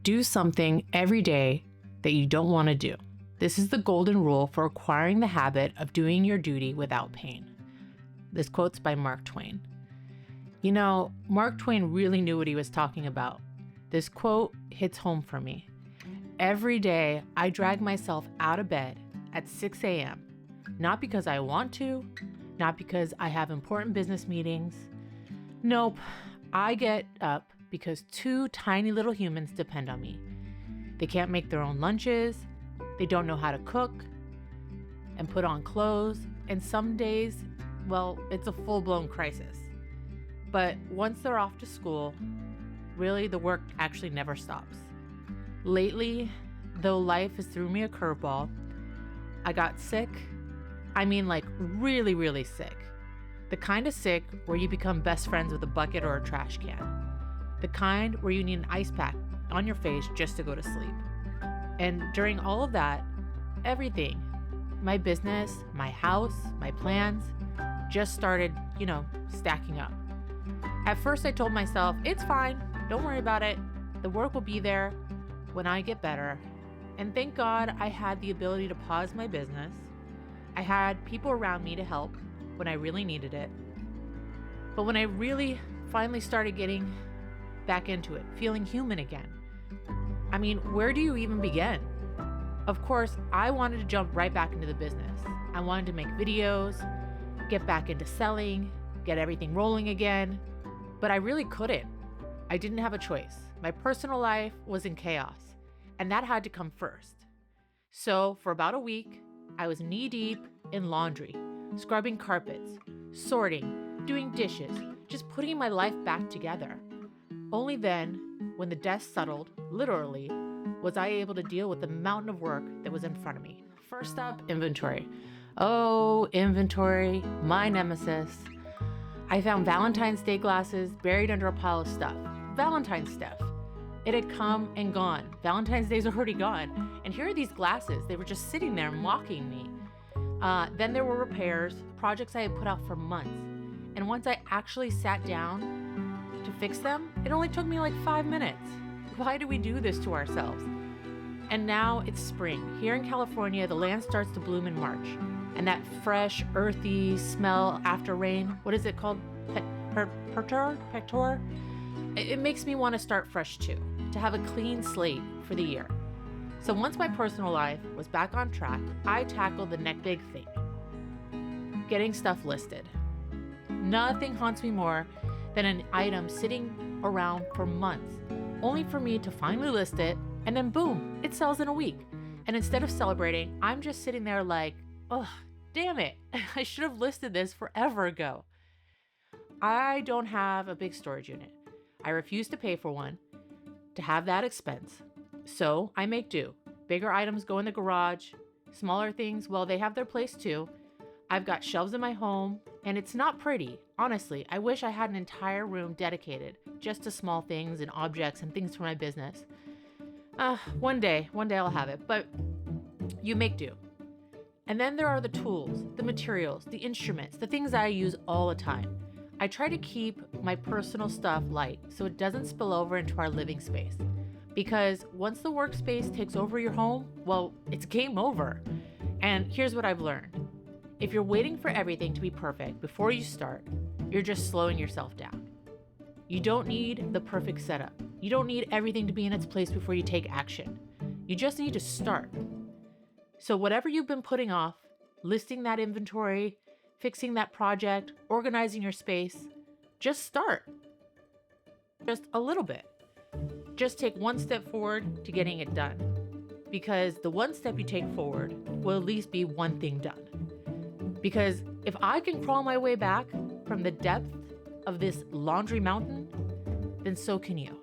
Do something every day that you don't want to do. This is the golden rule for acquiring the habit of doing your duty without pain. This quote's by Mark Twain. You know, Mark Twain really knew what he was talking about. This quote hits home for me. Every day, I drag myself out of bed at 6 a.m. Not because I want to, not because I have important business meetings. Nope, I get up because two tiny little humans depend on me. They can't make their own lunches, they don't know how to cook and put on clothes, and some days, well, it's a full-blown crisis. But once they're off to school, really the work actually never stops. Lately, though life has threw me a curveball, I got sick. I mean, like really, really sick. The kind of sick where you become best friends with a bucket or a trash can. The kind where you need an ice pack on your face just to go to sleep. And during all of that, everything, my business, my house, my plans, just started, stacking up. At first I told myself, it's fine, don't worry about it. The work will be there when I get better. And thank God I had the ability to pause my business. I had people around me to help when I really needed it. But when I really finally started getting back into it, feeling human again, I mean, where do you even begin? Of course, I wanted to jump right back into the business. I wanted to make videos, get back into selling, get everything rolling again, but I really couldn't. I didn't have a choice. My personal life was in chaos, and that had to come first. So for about a week, I was knee-deep in laundry, scrubbing carpets, sorting, doing dishes, just putting my life back together. Only then, when the dust settled, literally, was I able to deal with the mountain of work that was in front of me. First up, inventory. Oh, inventory, my nemesis. I found Valentine's Day glasses buried under a pile of stuff. Valentine's stuff. It had come and gone. Valentine's Day's already gone. And here are these glasses. They were just sitting there mocking me. Then there were repairs, projects I had put out for months. And once I actually sat down to fix them, it only took me like 5 minutes. Why do we do this to ourselves? And now it's spring. Here in California, the land starts to bloom in March. And that fresh, earthy smell after rain, what is it called? Pector? It makes me want to start fresh too, to have a clean slate for the year. So once my personal life was back on track, I tackled the next big thing, getting stuff listed. Nothing haunts me more than an item sitting around for months, only for me to finally list it, and then boom, it sells in a week. And instead of celebrating, I'm just sitting there like, oh, damn it, I should have listed this forever ago. I don't have a big storage unit. I refuse to pay for one, to have that expense. So I make do. Bigger items go in the garage. Smaller things, well, they have their place too. I've got shelves in my home, and it's not pretty. Honestly, I wish I had an entire room dedicated just to small things and objects and things for my business. One day I'll have it, but you make do. And then there are the tools, the materials, the instruments, the things I use all the time. I try to keep my personal stuff light so it doesn't spill over into our living space. Because once the workspace takes over your home, well, it's game over. And here's what I've learned. If you're waiting for everything to be perfect before you start, you're just slowing yourself down. You don't need the perfect setup. You don't need everything to be in its place before you take action. You just need to start. So whatever you've been putting off, listing that inventory, fixing that project, organizing your space, just start. Just a little bit. Just take one step forward to getting it done. Because the one step you take forward will at least be one thing done. Because if I can crawl my way back from the depth of this laundry mountain, then so can you.